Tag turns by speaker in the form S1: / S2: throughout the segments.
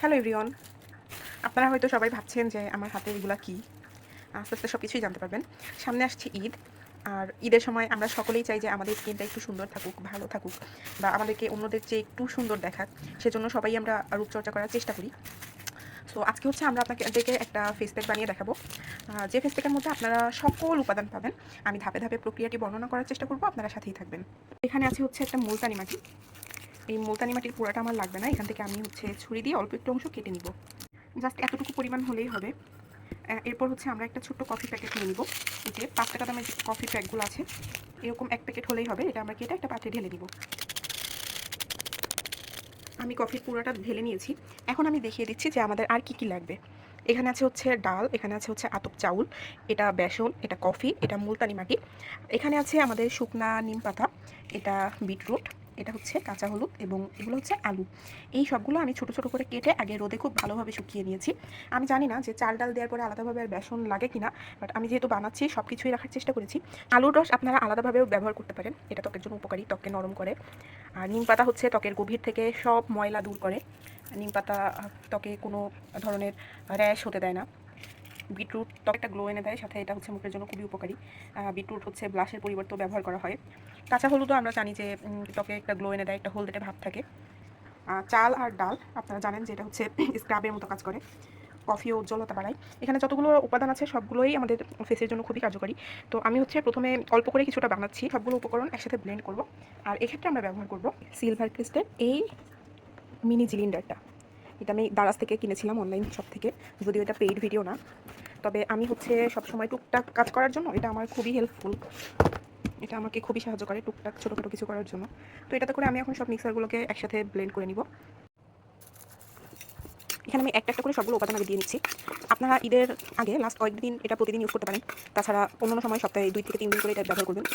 S1: Hello everyone, আপনারা হয়তো সবাই ভাবছেন যে আমার হাতে এগুলা কী। আস্তে আস্তে সব কিছুই জানতে পারবেন। সামনে আসছে ঈদ, আর ঈদের সময় আমরা সকলেই চাই যে আমাদের স্কিনটা একটু সুন্দর থাকুক, ভালো থাকুক, বা আমাদেরকে অন্যদের চেয়ে একটু সুন্দর দেখাক। সেজন্য সবাই আমরা রূপচর্চা করার চেষ্টা করি। সো আজকে হচ্ছে আমরা আপনাদেরকে একটা ফেস প্যাক বানিয়ে দেখাবো, যে ফেস প্যাকের মধ্যে আপনারা সকল উপাদান পাবেন। আমি ধাপে ধাপে প্রক্রিয়াটি বর্ণনা করার চেষ্টা করবো, আপনারা সাথেই থাকবেন। এখানে আছে হচ্ছে একটা মুলতানি মাটি। এই মুলতানি মাটির পুরাটা আমার লাগবে না, এখান থেকে আমি হচ্ছে ছুরি দিয়ে অল্প একটু অংশ কেটে নিব। জাস্ট এতটুকু পরিমাণ হলেই হবে। এরপর হচ্ছে আমরা একটা ছোট্ট কফি প্যাকেট নিয়ে নিব। এই যে 5 টাকা দামের যে কফি প্যাকগুলো আছে, এরকম এক প্যাকেট হলেই হবে। এটা আমরা কেটে একটা পাত্রে ঢেলে নিব। আমি কফির পুরোটা ঢেলে নিয়েছি। এখন আমি দেখিয়ে দিচ্ছি যে আমাদের আর কি কি লাগবে। এখানে আছে হচ্ছে ডাল, এখানে আছে হচ্ছে আতপ চাউল, এটা বেসন, এটা কফি, এটা মুলতানি মাটি, এখানে আছে আমাদের শুকনা নিম পাতা, এটা বিটরুট, এটা হচ্ছে কাঁচা হলুদ, এবং এগুলো হচ্ছে আলু। এই সবগুলো আমি ছোট ছোট করে কেটে আগে রোদে খুব ভালোভাবে শুকিয়ে নিয়েছি। আমি জানি না যে চাল ডাল দেওয়ার পরে আলাদাভাবে আর বেসন লাগে কিনা, বাট আমি যেহেতু বানাচ্ছি সব কিছুই রাখার চেষ্টা করেছি। আলুর রস আপনারা আলাদাভাবেও ব্যবহার করতে পারেন, এটা ত্বকের জন্য উপকারী, ত্বককে নরম করে। আর নিম পাতা হচ্ছে ত্বকের গভীর থেকে সব ময়লা দূর করে। নিম পাতা ত্বকে কোনো ধরনের র্যাশ হতে দেয় না। বিটরুট ত্বকে একটা গ্লো এনে দেয়, সাথে এটা হচ্ছে মুখের জন্য খুবই উপকারী। বিটরুট হচ্ছে ব্লাশের পরিবর্তেও ব্যবহার করা হয়। কাঁচা হলুদও আমরা জানি যে ত্বকে একটা গ্লো এনে দেয়, একটা হলদেটে ভাব থাকে। চাল আর ডাল আপনারা জানেন যে এটা হচ্ছে স্ক্রাবের মতো কাজ করে, কফি ও উজ্জ্বলতা বাড়ায়। এখানে যতগুলো উপাদান আছে সবগুলোই আমাদের ফেসের জন্য খুবই কার্যকরী। তো আমি হচ্ছে প্রথমে অল্প করে কিছুটা বানাচ্ছি, সবগুলো উপকরণ একসাথে ব্লেন্ড করব। আর এক্ষেত্রে আমরা ব্যবহার করব সিলভার ক্রিস্টেল এই মিনি সিলিন্ডারটা। এটা আমি দারাজ থেকে কিনেছিলাম, অনলাইন শপ থেকে, যদিও এটা পেইড ভিডিও না। তবে আমি হচ্ছে সবসময় টুকটাক কাজ করার জন্য এটা আমার খুবই হেল্পফুল। এটা আমাকে খুবই সাহায্য করে টুকটাক ছোটোখাটো কিছু করার জন্য। তো এটাতে করে আমি এখন সব মিক্সারগুলোকে একসাথে ব্লেন্ড করে নিব। এখানে আমি একটা একটা করে সবগুলো উপাদান আগে দিয়ে নিচ্ছি। আপনারা ঈদের আগে লাস্ট কয়েকদিন এটা প্রতিদিন ইউজ করতে পারেন। তাছাড়া অন্যান্য সময় সপ্তাহে 2 থেকে 3 দিন করে এটা ব্যবহার করবেন।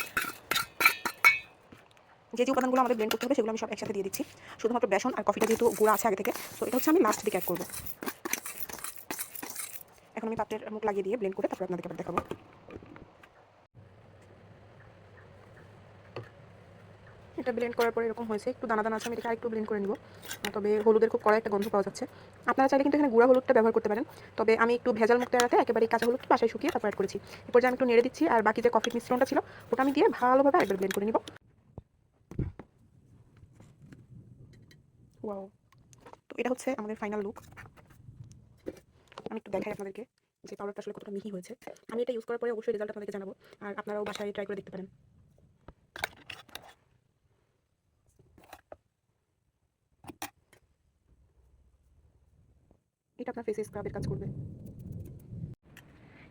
S1: যে যে উপাদানগুলো আমাদের ব্লেন্ড করতে হবে সেগুলো আমি সব একসাথে দিয়ে দিচ্ছি। শুধুমাত্র বেসন আর কফিটা যেহেতু গুঁড়া আছে আগে থেকে, তো এটা হচ্ছে আমি লাস্ট দিকে অ্যাড করবো। এখন আমি পাত্রের মুখ লাগিয়ে দিয়ে ব্লেন্ড করে তারপর আপনাদেরকে আবার দেখাবো। এটা ব্লেন্ড করার পরে এরকম হয়েছে, একটু দানা দানা আছে, আমি এটাকে আরেকটু ব্লেন্ড করে নিব। তবে হলুদের খুব কড়া একটা গন্ধ পাওয়া যাচ্ছে। আপনারা চাইলে কিন্তু এখানে গুঁড়া হলুদটা ব্যবহার করতে পারেন, তবে আমি একটু ভেজাল মুক্ত এড়াতে একেবারে কাঁচা হলুদ বাসায় শুকিয়ে তারপর অ্যাড করেছি। এরপর যে আমি একটু নেড়ে দিচ্ছি, আর বাকি যে কফির মিশ্রণটা ছিল ওটা আমি দিয়ে ভালোভাবে একবার ব্লেন্ড করে নিব। ওয়াও! তো এটা হচ্ছে আমাদের ফাইনাল লুক। আমি একটু দেখাই আপনাদেরকে যে পাউডারটা আসলে কতটা মিহি হয়েছে। আমি এটা ইউজ করার পরে অবশ্যই রেজাল্ট আপনাদেরকে জানাবো, আর আপনারাও বাসায় ট্রাই করে দেখতে পারেন। এটা আপনার ফেসে স্ক্রাবের কাজ করবে।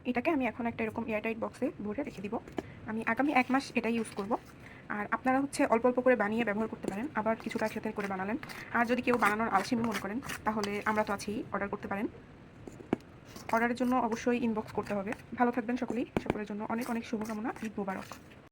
S1: এটাকে আমি এখন একটা এরকম এয়ারটাইট বক্সে ভরে রেখে দিব। আমি আগামী 1 মাস এটাই ইউজ করব। আর আপনারা হচ্ছে অল্প অল্প করে বানিয়ে ব্যবহার করতে পারেন, আবার কিছুটা একসাথে করে বানালেন। আর যদি কেউ বানানোর আলসেমি মনে করেন তাহলে আমরা তো আছি, অর্ডার করতে পারেন। অর্ডারের জন্য অবশ্যই ইনবক্স করতে হবে। ভালো থাকবেন সকলেই, সকলের জন্য অনেক অনেক শুভকামনা। ঈদ মোবারক।